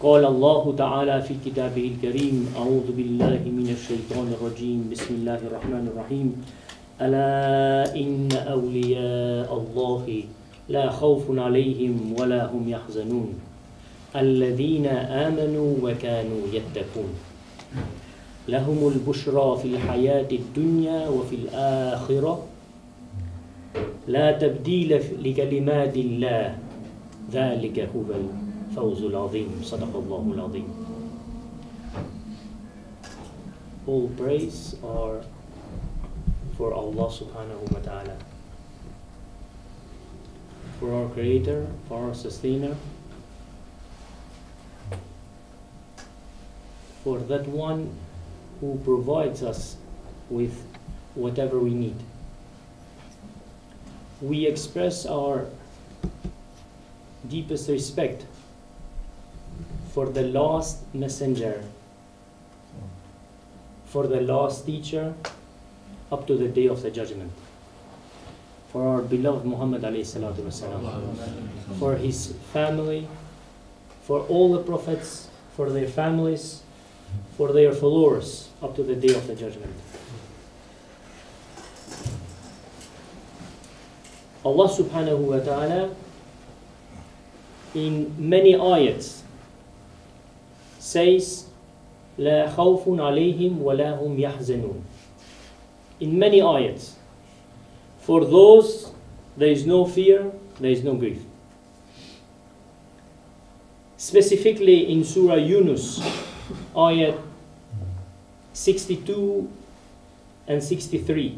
قال الله تعالى في كتابه الكريم أعوذ بالله من الشيطان الرجيم بسم الله الرحمن الرحيم ألا إن أولياء الله لا خوف عليهم ولا هم يحزنون الذين آمنوا وكانوا يتقون لهم البشرى في الحياة الدنيا وفي الآخرة لا تبديل لكلمات الله ذلك هو الفوز العظيم صدق الله العظيم. All praise are for Allah subhanahu wa ta'ala, for our creator, for our sustainer, for that one who provides us with whatever we need. We express our deepest respect for the last messenger, for the last teacher up to the day of the judgment, for our beloved Muhammad alayhi salatu wasalam, for his family, for all the prophets, for their families, for their followers up to the day of the judgment. Allah subhanahu wa ta'ala in many ayats says لا خوف عليهم ولا هم يحزنون. In many ayats, for those there is no fear, there is no grief. Specifically in Surah Yunus, ayat 62 and 63,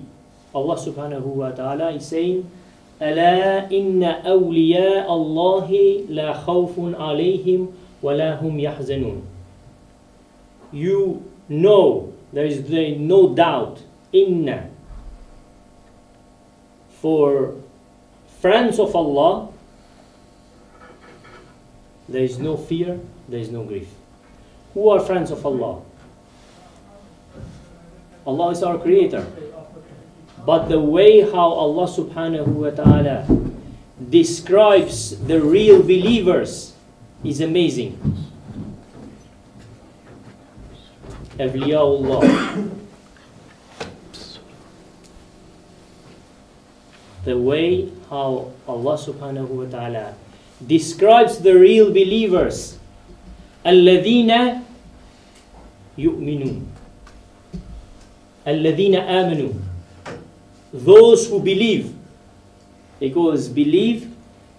Allah subhanahu wa ta'ala is saying ألا إن أولياء الله لا خوف عليهم ولا هم يحزنون. You know, there is no doubt, inna, for friends of Allah, there is no fear, there is no grief. Who are friends of Allah? Allah is our creator. But the way how Allah subhanahu wa ta'ala describes the real believers is amazing. Awliyaullah. The way how Allah subhanahu wa ta'ala describes the real believers. الذين يؤمنون. الذين آمنوا. Those who believe, because belief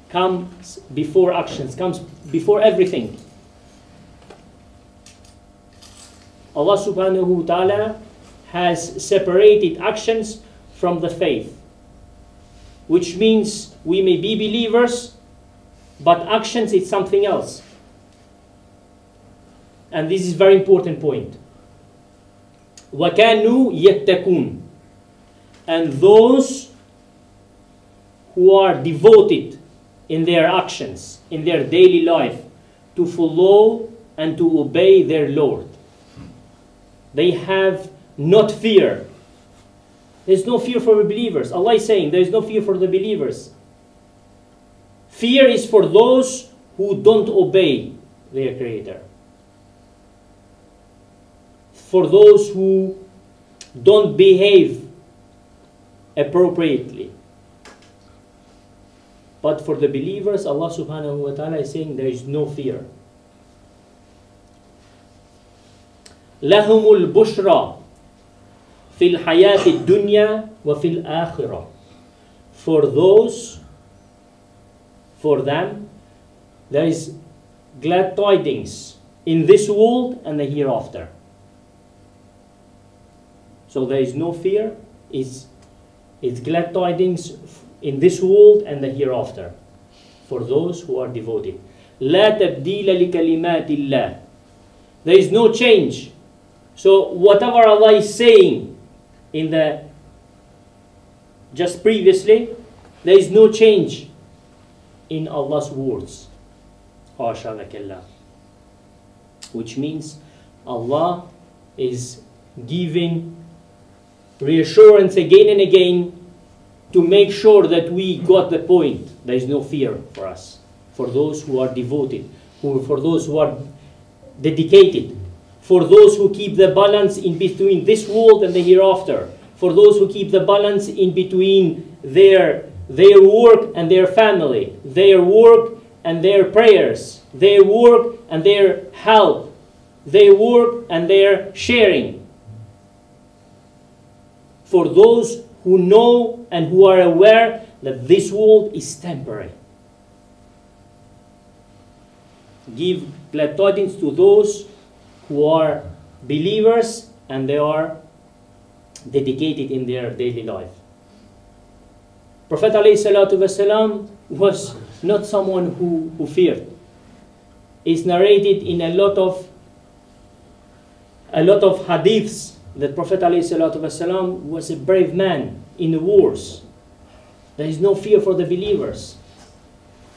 comes before actions, comes before everything. Allah subhanahu wa ta'ala has separated actions from the faith, which means we may be believers, but actions is something else. And this is a very important point. وَكَانُوا يَتَّقُونَ. And those who are devoted in their actions, in their daily life, to follow and to obey their Lord. They have not fear. There's no fear for the believers. Allah is saying there is no fear for the believers. Fear is for those who don't obey their Creator. For those who don't behave appropriately. But for the believers, Allah subhanahu wa ta'ala is saying there is no fear. لهم البشرى في الحياة الدنيا وفي الآخرة. For those, for them, there is glad tidings in this world and the hereafter. So there is no fear, it's glad tidings in this world and the hereafter for those who are devoted. لا تبديل لكلمات الله. There is no change. So whatever Allah is saying in the just previously, there is no change in Allah's words. Which means Allah is giving reassurance again and again to make sure that we got the point. There is no fear for us, for those who are devoted, for those who are dedicated, for those who keep the balance in between this world and the hereafter, for those who keep the balance in between their work and their family, their work and their prayers, their work and their help, their work and their sharing. For those who know and who are aware that this world is temporary. Give glad tidings to those who are believers and they are dedicated in their daily life. Prophet ﷺ was not someone who feared. It's narrated in a lot of hadiths that Prophet ﷺ was a brave man in the wars. There is no fear for the believers.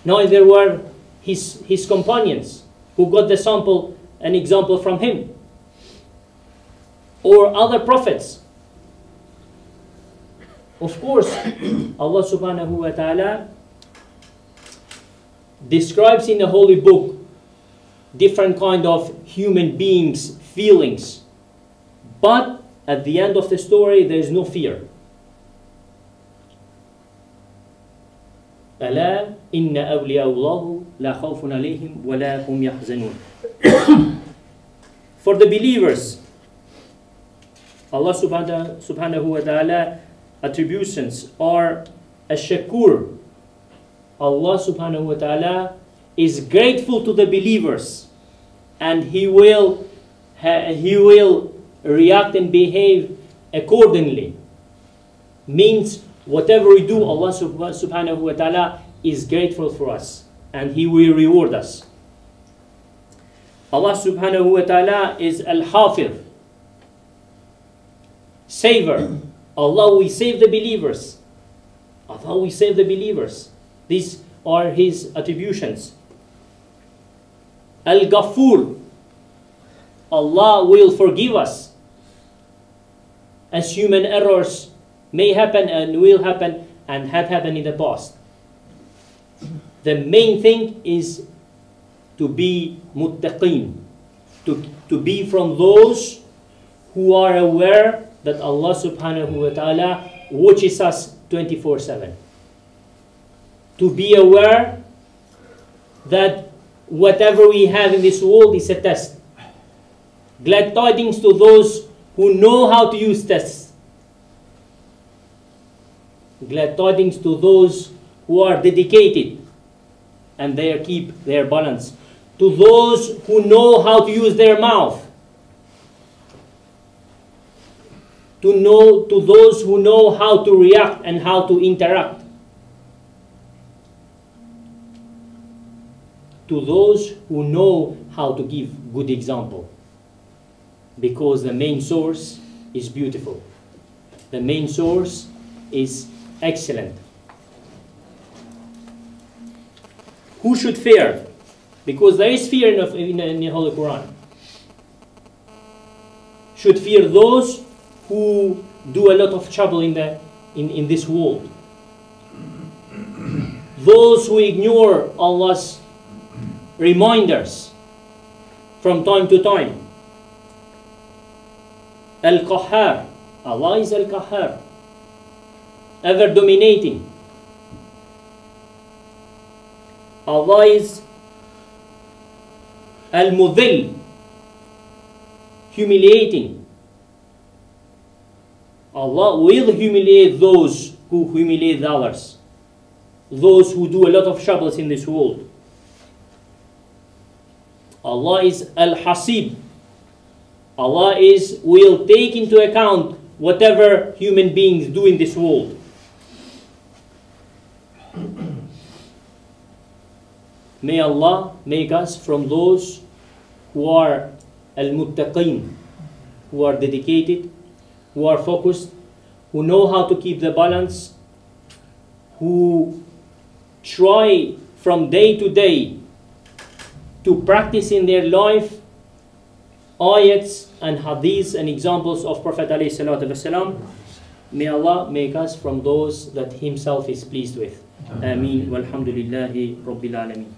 Neither were his companions who got an example from him, or other prophets. Of course, Allah subhanahu wa ta'ala describes in the Holy Book different kind of human beings' feelings. But at the end of the story, there is no fear. ألا إن أولياء الله لا خوف عليهم ولا هم يحزنون. For the believers, Allah subhanahu wa ta'ala attributions are ash-shakur. Allah subhanahu wa ta'ala is grateful to the believers, and He will react and behave accordingly. Means whatever we do, Allah subhanahu wa ta'ala is grateful for us, and He will reward us. Allah subhanahu wa ta'ala is al-hafiz, saver. Allah will save the believers. Allah will save the believers. These are His attributions. Al-Ghafur, Allah will forgive us, as human errors may happen and will happen and have happened in the past. The main thing is to be muttaqeen, to be from those who are aware that Allah subhanahu wa ta'ala watches us 24/7. To be aware that whatever we have in this world is a test. Glad tidings to those who know how to use tests. Glad tidings to those who are dedicated and they keep their balance. To those who know how to use their mouth. To those who know how to react and how to interact. To those who know how to give good example. Because the main source is beautiful. The main source is excellent. Who should fear? Because there is fear in the Holy Quran. Should fear those who do a lot of trouble in this world. Those who ignore Allah's reminders from time to time. Al-Qahhar, Allah is Al-Qahhar, ever dominating. Allah is Al-Mudhill, humiliating. Allah will humiliate those who humiliate others, those who do a lot of troubles in this world. Allah is Al-Hasib. Allah will take into account whatever human beings do in this world. May Allah make us from those who are al-muttaqeen, who are dedicated, who are focused, who know how to keep the balance, who try from day to day to practice in their life ayats and hadiths and examples of Prophet ﷺ. May Allah make us from those that Himself is pleased with. Ameen. Walhamdulillahi Rabbil Alameen.